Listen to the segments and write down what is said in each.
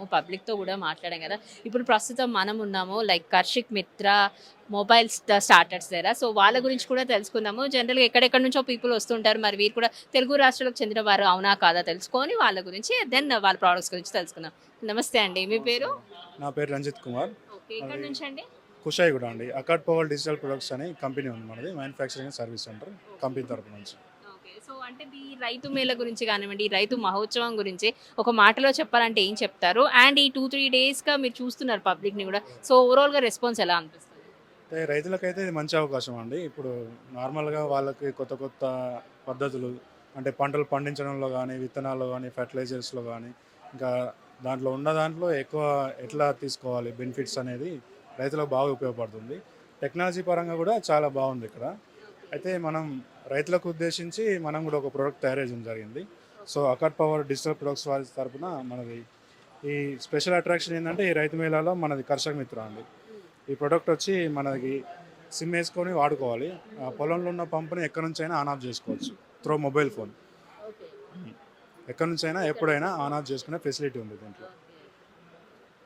మాట్లాడాము, పబ్లిక్‌తో కూడా మాట్లాడాం కదా! ఇప్పుడు ప్రస్తుతం మనం ఉన్నాము లైక్ కర్షిక్ మిత్ర మొబైల్ స్టార్టర్స్ దగ్గర. సో, వాళ్ళ గురించి కూడా తెలుసుకుందాము. జనరల్‌గా ఎక్కడెక్కడి నుంచో పీపుల్ వస్తుంటారు. మరి వీరు కూడా తెలుగు రాష్ట్రాలకు చెందిన వారు అవునా? కాదా? తెలుసుకొని వాళ్ళ గురించి వాళ్ళ ప్రొడక్ట్స్ గురించి తెలుసుకుందాం. నమస్తే అండి. మీ నమస్తే పేరు? మేడం. నా పేరు రంజిత్ కుమార్. ఓకే. ఎక్కడి మాది నుంచండి? కుషాయిగూడ అండి. అకాడ్ పవర్ డిజిటల్ ప్రొడక్ట్స్ అని కంపెనీ ఉంది మనది. మ్యానుఫ్యాక్చరింగ్ సర్వీస్ సెంటర్ కంపెనీ తరపు నుంచి. ఓకే. సో, అంటే ఈ రైతు మేళ గురించి కానివ్వండి, ఈ రైతు మహోత్సవం గురించి ఒక మాటలో చెప్పాలంటే ఏం చెప్తారు? అండ్ ఈ 2, 3 డేస్‌గా మీరు చూస్తున్నారు పబ్లిక్‌ని గూడా. సో, ఓవరాల్‌గా రెస్పాన్స్ ఎలా అనిపిస్తుంది? అంటే రైతులకైతే ఇది మంచి అవకాశం అండి. ఇప్పుడు నార్మల్‌గా వాళ్ళకి కొత్త కొత్త పద్ధతులు అంటే పంటలు పండించడంలో గానీ, విత్తనాల్లో గానీ, ఫెర్టిలైజర్స్‌లో గానీ, ఇంకా దాంట్లో ఉన్న దాంట్లో ఎక్కువ ఎట్లా తీసుకోవాలి బెనిఫిట్స్ అనేది రైతులకు బాగా ఉపయోగపడుతుంది. టెక్నాలజీ పరంగా కూడా చాలా బాగుంది ఇక్కడ. అయితే మనం రైతులకు ఉద్దేశించి మనం కూడా ఒక ప్రోడక్ట్ తయారు చేయడం జరిగింది. సో, అకాడ్ పవర్ డిజిటల్ ప్రొడక్ట్స్ వారి తరపున మనది ఈ స్పెషల్ అట్రాక్షన్ ఏంటంటే ఈ రైతు మేళాలో మనది కర్షక మిత్ర అండి. ఈ ప్రొడక్ట్ వచ్చి మనకి సిమ్ వేసుకొని వాడుకోవాలి. పొలంలో ఉన్న పంపుని ఎక్కడి నుంచైనా ఆన్ ఆఫ్ చేసుకోవచ్చు త్రూ మొబైల్ ఫోన్. ఓకే. ఎక్కడి నుంచైనా ఎప్పుడైనా ఆన్ ఆఫ్ చేసుకునే ఫెసిలిటీ ఉంది దీంట్లో.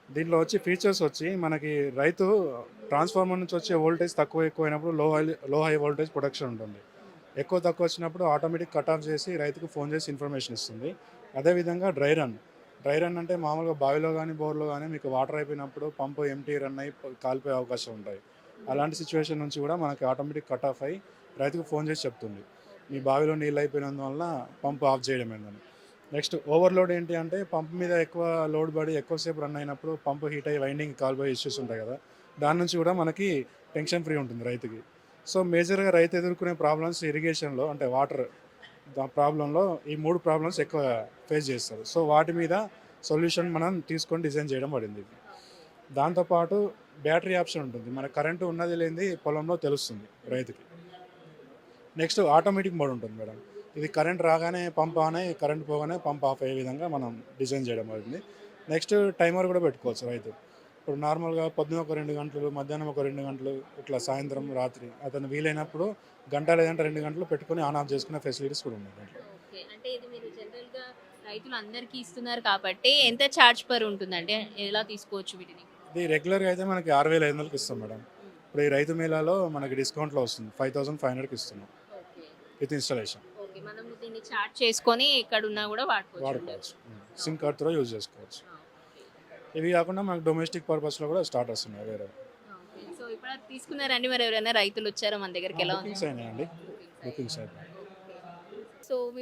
దీంట్లో వచ్చి ఫీచర్స్ వచ్చి మనకి రైతు ట్రాన్స్ఫార్మర్ నుంచి వచ్చే వోల్టేజ్ తక్కువ ఎక్కువ అయినప్పుడు లో హై వోల్టేజ్ ప్రొడక్షన్ ఉంటుంది. ఎక్కువ తక్కువ వచ్చినప్పుడు ఆటోమేటిక్ కట్ ఆఫ్ చేసి రైతుకు ఫోన్ చేసి ఇన్ఫర్మేషన్ ఇస్తుంది. అదేవిధంగా డ్రై రన్ అంటే మామూలుగా బావిలో కానీ బోర్లో కానీ మీకు వాటర్ అయిపోయినప్పుడు పంపు ఎంటీ రన్ అయ్యి కాలిపోయే అవకాశం ఉంటాయి. అలాంటి సిచ్యువేషన్ నుంచి కూడా మనకి ఆటోమేటిక్ కట్ ఆఫ్ అయ్యి రైతుకు ఫోన్ చేసి చెప్తుంది మీ బావిలో నీళ్ళు అయిపోయినందువల్ల పంపు ఆఫ్ చేయడమేందని. నెక్స్ట్ ఓవర్లోడ్ ఏంటి అంటే పంప్ మీద ఎక్కువ లోడ్ పడి ఎక్కువసేపు రన్ అయినప్పుడు పంపు హీట్ అయ్యి వైండింగ్ కాలిపోయే ఇష్యూస్ ఉంటాయి కదా, దాని నుంచి కూడా మనకి టెన్షన్ ఫ్రీ ఉంటుంది రైతుకి. సో మేజర్గా రైతు ఎదుర్కొనే ప్రాబ్లమ్స్ ఇరిగేషన్లో అంటే వాటర్ ప్రాబ్లంలో ఈ 3 ప్రాబ్లమ్స్ ఎక్కువ ఫేస్ చేస్తారు. సో వాటి మీద సొల్యూషన్ మనం తీసుకొని డిజైన్ చేయడం పడింది ఇది. దాంతోపాటు బ్యాటరీ ఆప్షన్ ఉంటుంది, మన కరెంటు ఉన్నది లేనిది పొలంలో తెలుస్తుంది రైతుకి. నెక్స్ట్ ఆటోమేటిక్ మోడ్ ఉంటుంది మేడం. ఇది కరెంట్ రాగానే పంప్ ఆన్ అయ్యి కరెంట్ పోగానే పంప్ ఆఫ్ అయ్యే విధంగా మనం డిజైన్ చేయడం అవుతుంది. నెక్స్ట్ టైమర్ కూడా పెట్టుకోవచ్చు రైతు. ఇప్పుడు నార్మల్గా పొద్దున ఒక 2 గంటలు, మధ్యాహ్నం ఒక 2 గంటలు, ఇట్లా సాయంత్రం రాత్రి అతను వీలైనప్పుడు గంట లేదంటే 2 గంటలు పెట్టుకొని ఆన్ ఆఫ్ చేసుకునే ఫెసిలిటీస్ కూడా ఉన్నాయి దాంట్లో. ఓకే. అంటే ఇది మీరు జనరల్‌గా రైతులందరికీ ఇస్తున్నారు కాబట్టి ఎంత చార్జ్ పర్ ఉంటుందండి? ఎలా తీసుకోవచ్చు వీటిని? ఇది రెగ్యులర్గా అయితే మనకి 6,500కి ఇస్తాం మేడం. హ్మ్. ఇప్పుడు ఈ రైతు మేళాలో మనకి డిస్కౌంట్లో వస్తుంది, 5,500కి ఇస్తున్నాం ఓకే. With installation. ఓకే. మనము దీన్ని చార్జ్ చేసుకొని ఎక్కడున్నా గూడా వాడుకోవచ్చు. వాడుకోవచ్చు, సిమ్ కార్డ్ త్రో యూజ్ చేసుకోవచ్చు. ఆ! ఓకే. ఇవి కాకుండా మనకు డొమెస్టిక్ పర్పస్లో కూడా స్టార్టర్స్ ఉన్నాయి వేరే. ఓకే. సో, ఇప్పటివరకు తీసుకున్నారండి మరెవరైనా రైతులొచ్చారా మన దగ్గరికి? ఎలా ఉంది? బుకింగ్స్ అయినాయండి, బుకింగ్స్ అయ్యాయి. బుకింగ్స్ అయిపోయాయి. ఓకే. సో